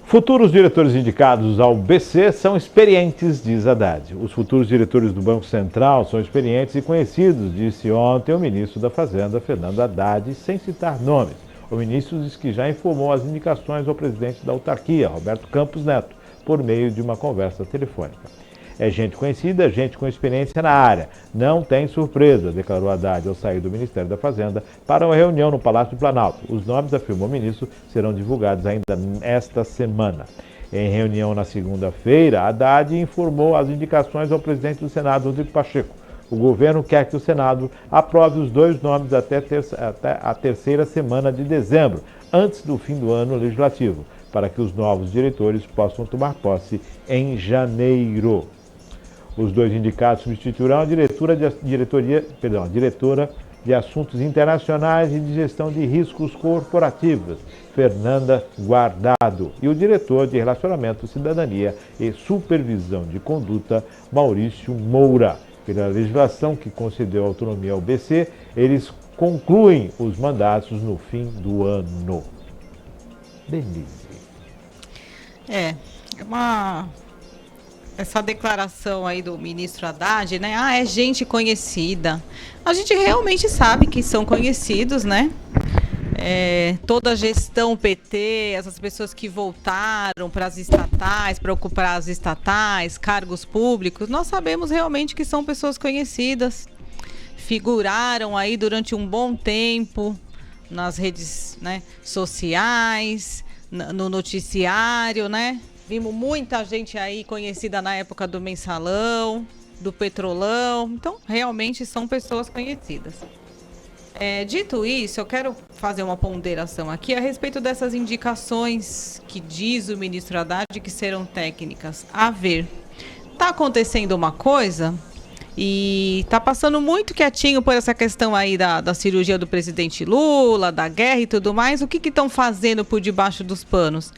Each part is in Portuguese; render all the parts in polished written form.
Futuros diretores indicados ao BC são experientes, diz Haddad. Os futuros diretores do Banco Central são experientes e conhecidos, disse ontem o ministro da Fazenda, Fernando Haddad, sem citar nomes. O ministro disse que já informou as indicações ao presidente da autarquia, Roberto Campos Neto, por meio de uma conversa telefônica. É gente conhecida, gente com experiência na área. Não tem surpresa, declarou Haddad ao sair do Ministério da Fazenda para uma reunião no Palácio do Planalto. Os nomes, afirmou o ministro, serão divulgados ainda esta semana. Em reunião na segunda-feira, Haddad informou as indicações ao presidente do Senado, Rodrigo Pacheco. O governo quer que o Senado aprove os dois nomes até a terceira semana de dezembro, antes do fim do ano legislativo, para que os novos diretores possam tomar posse em janeiro. Os dois indicados substituirão a diretora de Assuntos Internacionais e de Gestão de Riscos Corporativos, Fernanda Guardado, e o diretor de Relacionamento, Cidadania e Supervisão de Conduta, Maurício Moura. Pela legislação que concedeu autonomia ao BC, eles concluem os mandatos no fim do ano. Denise. Essa declaração aí do ministro Haddad, né? É gente conhecida. A gente realmente sabe que são conhecidos, né? Toda a gestão PT, essas pessoas que voltaram para as estatais, para ocupar as estatais, cargos públicos, nós sabemos realmente que são pessoas conhecidas. Figuraram aí durante um bom tempo nas redes, né, sociais, no noticiário, né? Vimos muita gente aí conhecida na época do Mensalão, do Petrolão. Então, realmente são pessoas conhecidas. Dito isso, eu quero fazer uma ponderação aqui a respeito dessas indicações que diz o ministro Haddad que serão técnicas. A ver, está acontecendo uma coisa e está passando muito quietinho por essa questão aí da cirurgia do presidente Lula, da guerra e tudo mais. O que estão fazendo por debaixo dos panos?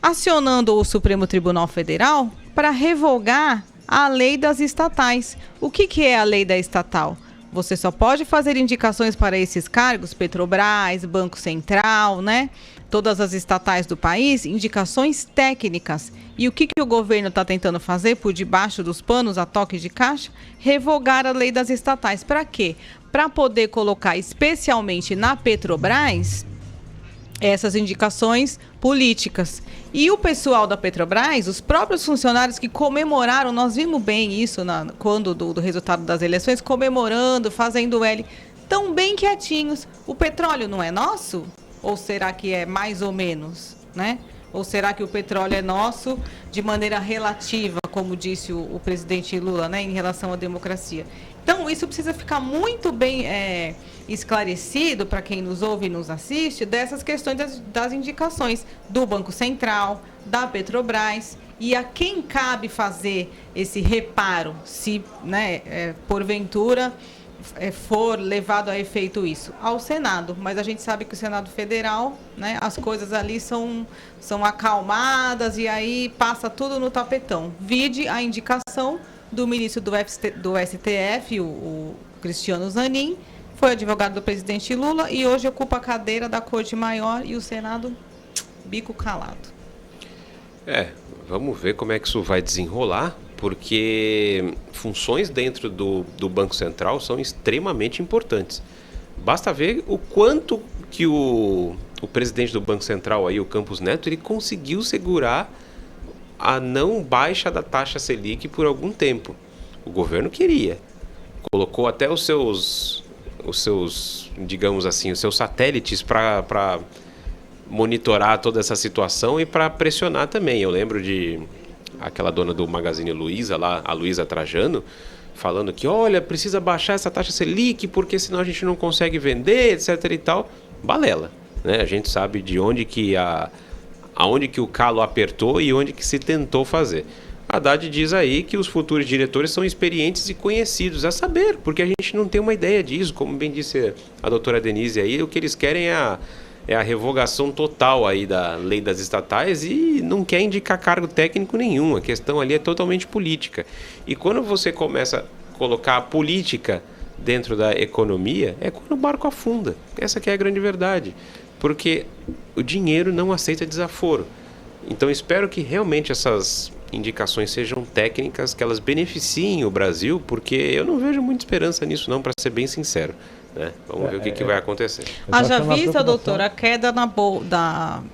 Acionando o Supremo Tribunal Federal para revogar a lei das estatais. O que é a lei da estatal? Você só pode fazer indicações para esses cargos, Petrobras, Banco Central, né? Todas as estatais do país, indicações técnicas. E o que o governo está tentando fazer por debaixo dos panos, a toque de caixa? Revogar a lei das estatais. Para quê? Para poder colocar, especialmente na Petrobras, essas indicações políticas. E o pessoal da Petrobras, os próprios funcionários que comemoraram, nós vimos bem isso quando do resultado das eleições, comemorando, fazendo L, tão bem quietinhos. O petróleo não é nosso? Ou será que é mais ou menos, né? Ou será que o petróleo é nosso de maneira relativa, como disse o presidente Lula, né, em relação à democracia? Então, isso precisa ficar muito bem esclarecido para quem nos ouve e nos assiste, dessas questões das indicações do Banco Central, da Petrobras, e a quem cabe fazer esse reparo, se, né, porventura for levado a efeito isso, ao Senado. Mas a gente sabe que o Senado Federal, né, as coisas ali são acalmadas e aí passa tudo no tapetão. Vide a indicação do ministro do STF, o Cristiano Zanin, foi advogado do presidente Lula e hoje ocupa a cadeira da Corte Maior e o Senado bico calado. Vamos ver como é que isso vai desenrolar, porque funções dentro do Banco Central são extremamente importantes. Basta ver o quanto que o presidente do Banco Central, aí, o Campos Neto, ele conseguiu segurar a não baixa da taxa Selic por algum tempo. O governo queria. Colocou até os seus, digamos assim, os seus satélites para monitorar toda essa situação e para pressionar também. Eu lembro de aquela dona do Magazine Luiza, lá, a Luiza Trajano, falando que, olha, precisa baixar essa taxa Selic porque senão a gente não consegue vender, etc e tal. Balela, né? A gente sabe de onde que aonde que o calo apertou e onde que se tentou fazer. Haddad diz aí que os futuros diretores são experientes e conhecidos, a saber, porque a gente não tem uma ideia disso, como bem disse a doutora Denise aí, o que eles querem é a revogação total aí da lei das estatais e não quer indicar cargo técnico nenhum, a questão ali é totalmente política. E quando você começa a colocar a política dentro da economia, é quando o barco afunda, essa que é a grande verdade, porque o dinheiro não aceita desaforo. Então espero que realmente essas indicações sejam técnicas, que elas beneficiem o Brasil, porque eu não vejo muita esperança nisso não, para ser bem sincero. Né? Vamos ver o que vai acontecer. Haja vista, doutor, a queda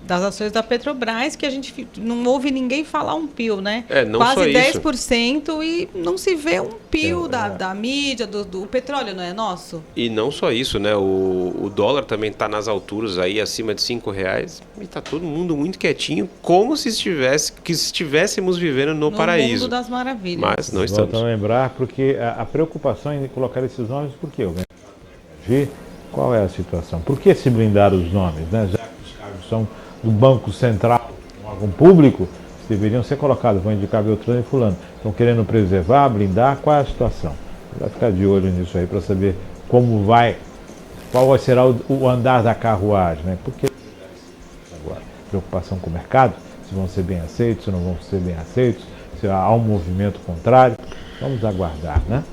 das ações da Petrobras, que a gente não ouve ninguém falar um pio, né? Não quase só isso. 10% e não se vê um pio da mídia, do petróleo, não é nosso? E não só isso, né? O dólar também está nas alturas aí, acima de R$ 5, e está todo mundo muito quietinho, como se estivéssemos vivendo no paraíso. No mundo das maravilhas. Mas não estamos. Volto a lembrar, porque a preocupação em colocar esses nomes, por quê? Qual é a situação? Por que se blindar os nomes, né? Já que os cargos são do Banco Central, um órgão público, deveriam ser colocados, vão indicar Beltrano e Fulano. Estão querendo preservar, blindar, qual é a situação? Vai ficar de olho nisso aí para saber qual será o andar da carruagem, né? Porque agora, preocupação com o mercado, se vão ser bem aceitos, se não vão ser bem aceitos, se há um movimento contrário, vamos aguardar, né?